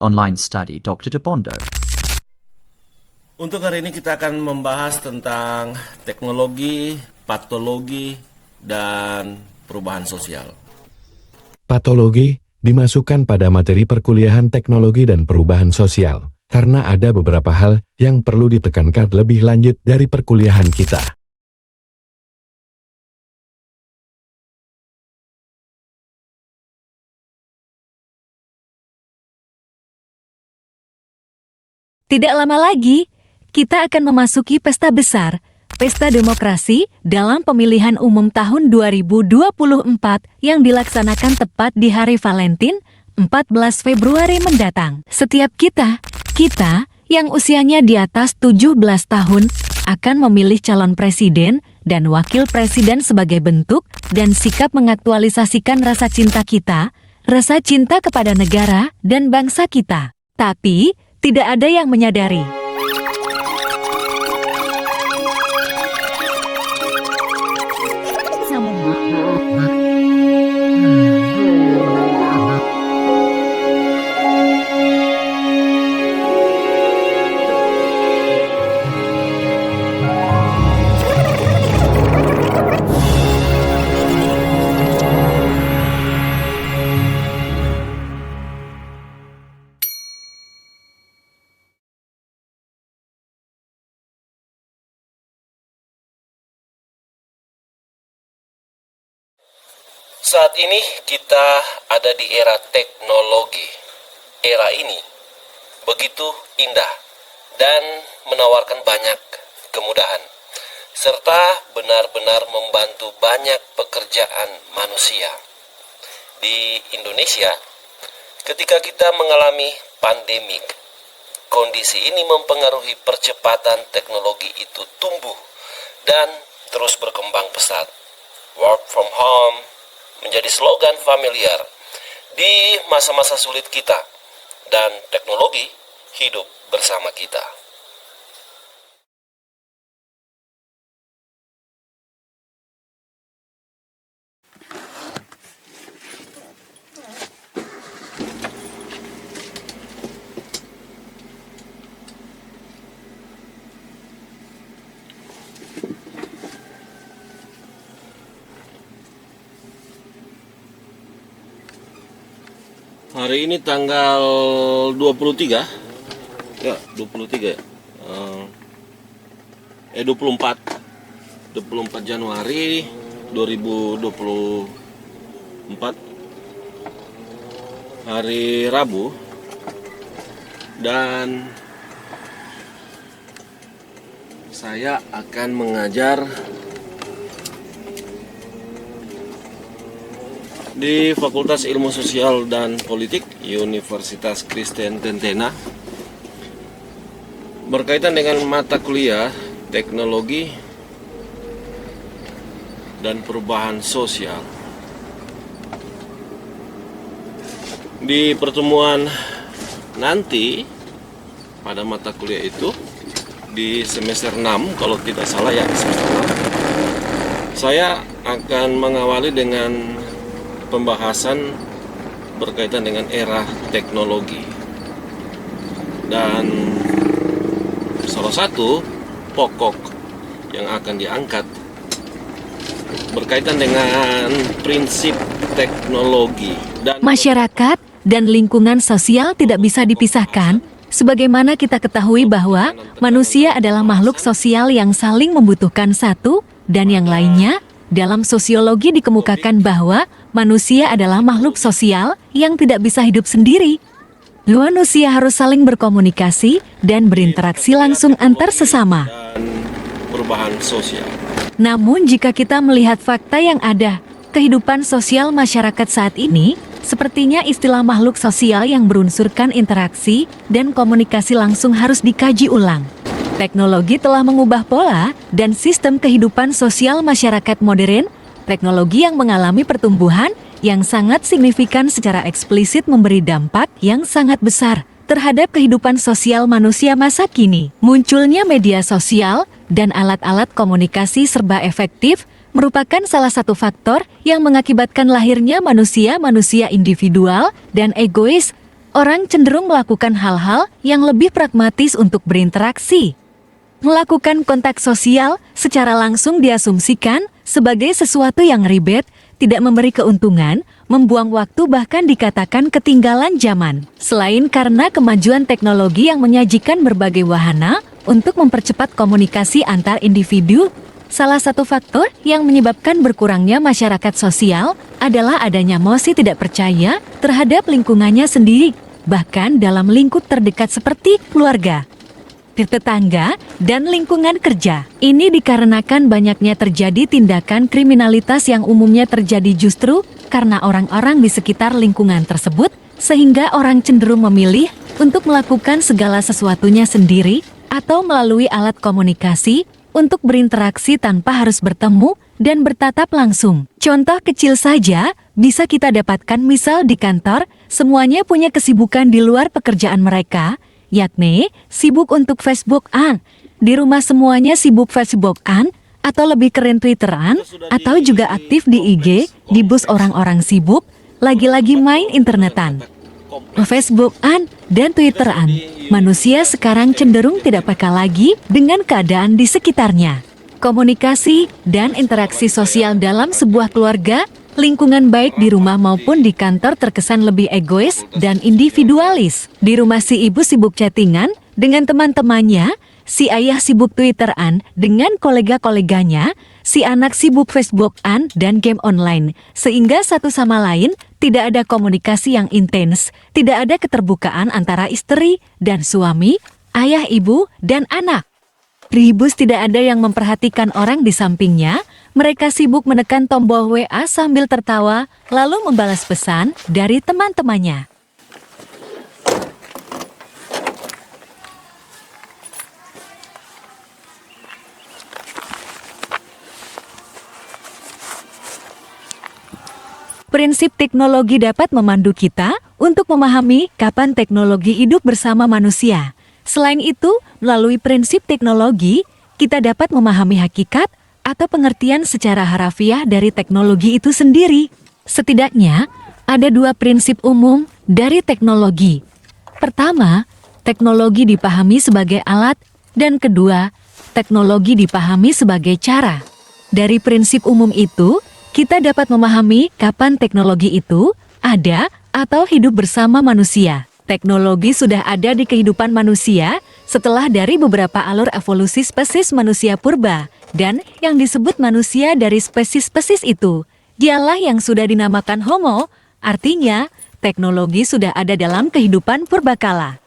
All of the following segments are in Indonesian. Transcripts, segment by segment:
online study, Dr. Debondo. Untuk hari ini kita akan membahas tentang teknologi, patologi, dan perubahan sosial. Patologi dimasukkan pada materi perkuliahan teknologi dan perubahan sosial, karena ada beberapa hal yang perlu ditekankan lebih lanjut dari perkuliahan kita. Tidak lama lagi, kita akan memasuki pesta besar, pesta demokrasi dalam pemilihan umum tahun 2024 yang dilaksanakan tepat di hari Valentine, 14 Februari mendatang. Setiap kita yang usianya di atas 17 tahun akan memilih calon presiden dan wakil presiden sebagai bentuk dan sikap mengaktualisasikan rasa cinta kita, rasa cinta kepada negara dan bangsa kita. Tapi, tidak ada yang menyadari. Saat ini kita ada di era teknologi. Era ini begitu indah dan menawarkan banyak kemudahan, serta benar-benar membantu banyak pekerjaan manusia. Di Indonesia, ketika kita mengalami pandemik, kondisi ini mempengaruhi percepatan teknologi itu tumbuh dan terus berkembang pesat. Work from home menjadi slogan familiar di masa-masa sulit kita, dan teknologi hidup bersama kita. Hari ini tanggal 23 ya, 24 Januari 2024, hari Rabu, dan saya akan mengajar di Fakultas Ilmu Sosial dan Politik Universitas Kristen Tentena berkaitan dengan mata kuliah teknologi dan perubahan sosial. Di pertemuan nanti pada mata kuliah itu di semester 6, kalau tidak salah ya, semester 6, saya akan mengawali dengan pembahasan berkaitan dengan era teknologi, dan salah satu pokok yang akan diangkat berkaitan dengan prinsip teknologi dan Masyarakat dan lingkungan sosial tidak bisa dipisahkan, sebagaimana kita ketahui bahwa manusia adalah makhluk sosial yang saling membutuhkan satu dan yang lainnya. Dalam sosiologi dikemukakan bahwa manusia adalah makhluk sosial yang tidak bisa hidup sendiri. Manusia harus saling berkomunikasi dan berinteraksi langsung antar sesama. dan perubahan sosial. Namun jika kita melihat fakta yang ada, kehidupan sosial masyarakat saat ini, sepertinya istilah makhluk sosial yang berunsurkan interaksi dan komunikasi langsung harus dikaji ulang. Teknologi telah mengubah pola dan sistem kehidupan sosial masyarakat modern. Teknologi yang mengalami pertumbuhan yang sangat signifikan secara eksplisit memberi dampak yang sangat besar terhadap kehidupan sosial manusia masa kini. Munculnya media sosial dan alat-alat komunikasi serba efektif merupakan salah satu faktor yang mengakibatkan lahirnya manusia-manusia individual dan egois. orang cenderung melakukan hal-hal yang lebih pragmatis untuk berinteraksi. Melakukan kontak sosial secara langsung diasumsikan sebagai sesuatu yang ribet, tidak memberi keuntungan, membuang waktu bahkan dikatakan ketinggalan zaman. Selain karena kemajuan teknologi yang menyajikan berbagai wahana untuk mempercepat komunikasi antar individu, salah satu faktor yang menyebabkan berkurangnya masyarakat sosial adalah adanya emosi tidak percaya terhadap lingkungannya sendiri, bahkan dalam lingkup terdekat seperti keluarga, tetangga, dan lingkungan kerja. Ini dikarenakan banyaknya terjadi tindakan kriminalitas yang umumnya terjadi justru karena orang-orang di sekitar lingkungan tersebut, sehingga orang cenderung memilih untuk melakukan segala sesuatunya sendiri atau melalui alat komunikasi untuk berinteraksi tanpa harus bertemu dan bertatap langsung. Contoh kecil saja bisa kita dapatkan misal di kantor, semuanya punya kesibukan di luar pekerjaan mereka, yakni sibuk untuk Facebookan. Di rumah semuanya sibuk Facebookan, atau lebih keren Twitteran, atau juga aktif di IG, di bus orang-orang sibuk, lagi-lagi main internetan. Facebookan dan Twitteran, manusia sekarang cenderung tidak peka lagi dengan keadaan di sekitarnya. Komunikasi dan interaksi sosial dalam sebuah keluarga, lingkungan baik di rumah maupun di kantor terkesan lebih egois dan individualis. Di rumah si ibu sibuk chattingan dengan teman-temannya, si ayah sibuk Twitteran dengan kolega-koleganya, si anak sibuk Facebookan dan game online, sehingga satu sama lain tidak ada komunikasi yang intens, tidak ada keterbukaan antara istri dan suami, ayah ibu dan anak. Ribus tidak ada yang memperhatikan orang di sampingnya, mereka sibuk menekan tombol WA sambil tertawa, lalu membalas pesan dari teman-temannya. Prinsip teknologi dapat memandu kita untuk memahami kapan teknologi hidup bersama manusia. Selain itu, melalui prinsip teknologi, kita dapat memahami hakikat atau pengertian secara harafiah dari teknologi itu sendiri. Setidaknya, ada dua prinsip umum dari teknologi. Pertama, teknologi dipahami sebagai alat, dan kedua, teknologi dipahami sebagai cara. Dari prinsip umum itu, kita dapat memahami kapan teknologi itu ada atau hidup bersama manusia. Teknologi sudah ada di kehidupan manusia setelah dari beberapa alur evolusi spesies manusia purba, dan yang disebut manusia dari spesies-spesies itu, dialah yang sudah dinamakan Homo, artinya teknologi sudah ada dalam kehidupan purbakala.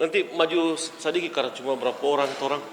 Nanti maju sedikit karena cuma berapa orang orang.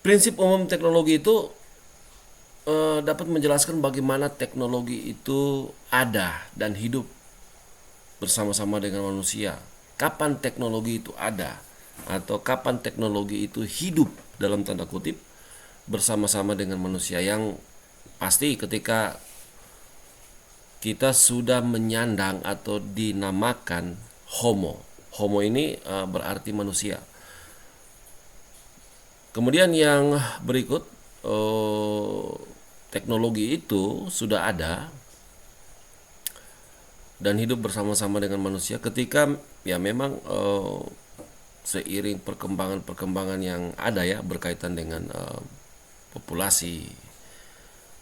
Prinsip umum teknologi itu dapat menjelaskan bagaimana teknologi itu ada dan hidup bersama-sama dengan manusia. Kapan teknologi itu ada atau kapan teknologi itu hidup dalam tanda kutip bersama-sama dengan manusia, yang pasti ketika kita sudah menyandang atau dinamakan homo. Homo ini berarti manusia. Kemudian yang berikut, teknologi itu sudah ada dan hidup bersama-sama dengan manusia ketika ya memang seiring perkembangan yang ada ya berkaitan dengan populasi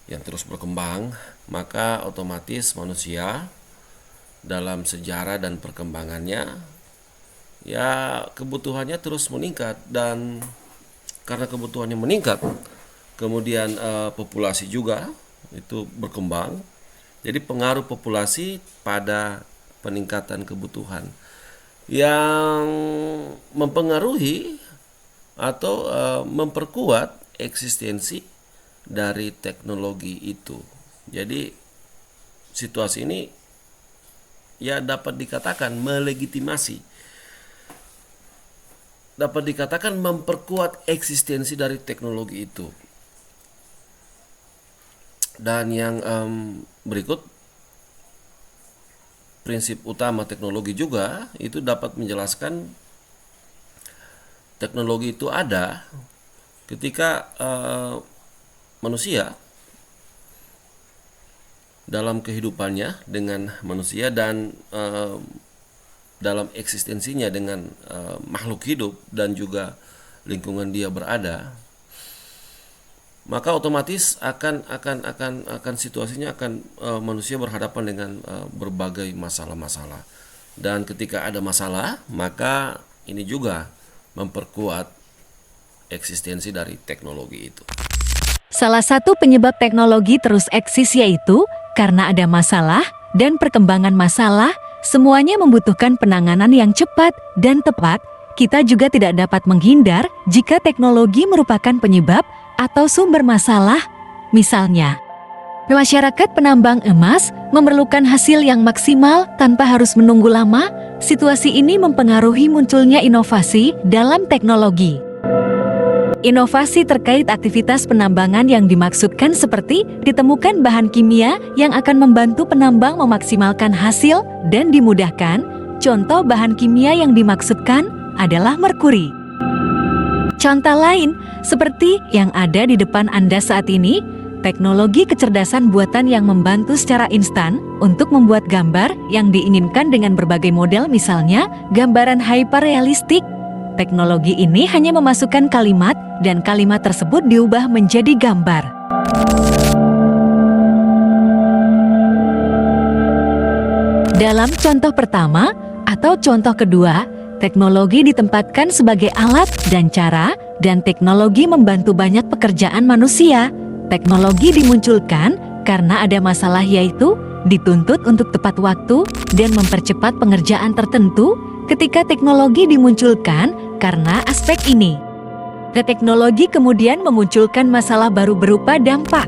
yang terus berkembang, maka otomatis manusia dalam sejarah dan perkembangannya ya kebutuhannya terus meningkat, dan karena kebutuhannya meningkat, kemudian populasi juga itu berkembang. Jadi pengaruh populasi pada peningkatan kebutuhan yang mempengaruhi atau memperkuat eksistensi dari teknologi itu. Jadi situasi ini ya dapat dikatakan melegitimasi, dapat dikatakan memperkuat eksistensi dari teknologi itu. Dan yang berikut, prinsip utama teknologi juga itu dapat menjelaskan teknologi itu ada ketika manusia dalam kehidupannya dengan manusia dan dalam eksistensinya dengan makhluk hidup dan juga lingkungan dia berada, maka otomatis akan situasinya akan manusia berhadapan dengan berbagai masalah-masalah. Dan ketika ada masalah, maka ini juga memperkuat eksistensi dari teknologi itu. Salah satu penyebab teknologi terus eksis yaitu karena ada masalah dan perkembangan masalah, semuanya membutuhkan penanganan yang cepat dan tepat. Kita juga tidak dapat menghindar jika teknologi merupakan penyebab atau sumber masalah. Misalnya, masyarakat penambang emas memerlukan hasil yang maksimal tanpa harus menunggu lama. Situasi ini mempengaruhi munculnya inovasi dalam teknologi. Inovasi terkait aktivitas penambangan yang dimaksudkan seperti ditemukan bahan kimia yang akan membantu penambang memaksimalkan hasil dan dimudahkan. Contoh bahan kimia yang dimaksudkan adalah merkuri. Contoh lain, seperti yang ada di depan Anda saat ini, teknologi kecerdasan buatan yang membantu secara instan untuk membuat gambar yang diinginkan dengan berbagai model, misalnya gambaran hyperrealistik. Teknologi ini hanya memasukkan kalimat dan kalimat tersebut diubah menjadi gambar. Dalam contoh pertama atau contoh kedua, teknologi ditempatkan sebagai alat dan cara, dan teknologi membantu banyak pekerjaan manusia. Teknologi dimunculkan karena ada masalah, yaitu dituntut untuk tepat waktu dan mempercepat pengerjaan tertentu. Ketika teknologi dimunculkan karena aspek ini, teknologi kemudian memunculkan masalah baru berupa dampak.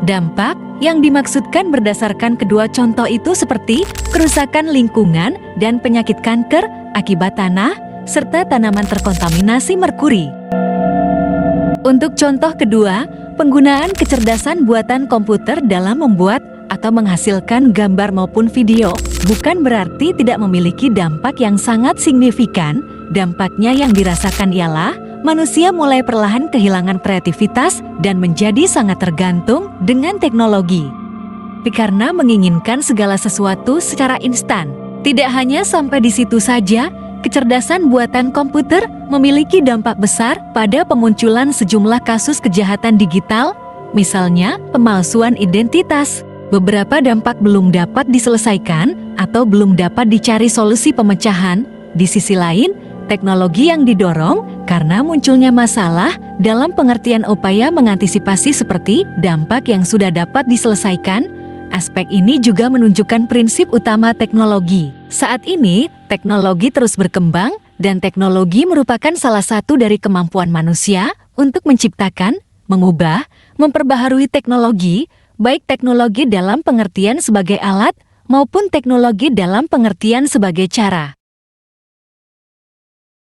Dampak yang dimaksudkan berdasarkan kedua contoh itu seperti kerusakan lingkungan dan penyakit kanker akibat tanah, serta tanaman terkontaminasi merkuri. Untuk contoh kedua, penggunaan kecerdasan buatan komputer dalam membuat atau menghasilkan gambar maupun video bukan berarti tidak memiliki dampak yang sangat signifikan. Dampaknya yang dirasakan ialah manusia mulai perlahan kehilangan kreativitas dan menjadi sangat tergantung dengan teknologi. Karena menginginkan segala sesuatu secara instan. Tidak hanya sampai di situ saja, kecerdasan buatan komputer memiliki dampak besar pada pemunculan sejumlah kasus kejahatan digital, misalnya pemalsuan identitas. Beberapa dampak belum dapat diselesaikan atau belum dapat dicari solusi pemecahan. Di sisi lain, teknologi yang didorong karena munculnya masalah dalam pengertian upaya mengantisipasi seperti dampak yang sudah dapat diselesaikan. Aspek ini juga menunjukkan prinsip utama teknologi. Saat ini, teknologi terus berkembang dan teknologi merupakan salah satu dari kemampuan manusia untuk menciptakan, mengubah, memperbaharui teknologi, baik teknologi dalam pengertian sebagai alat maupun teknologi dalam pengertian sebagai cara.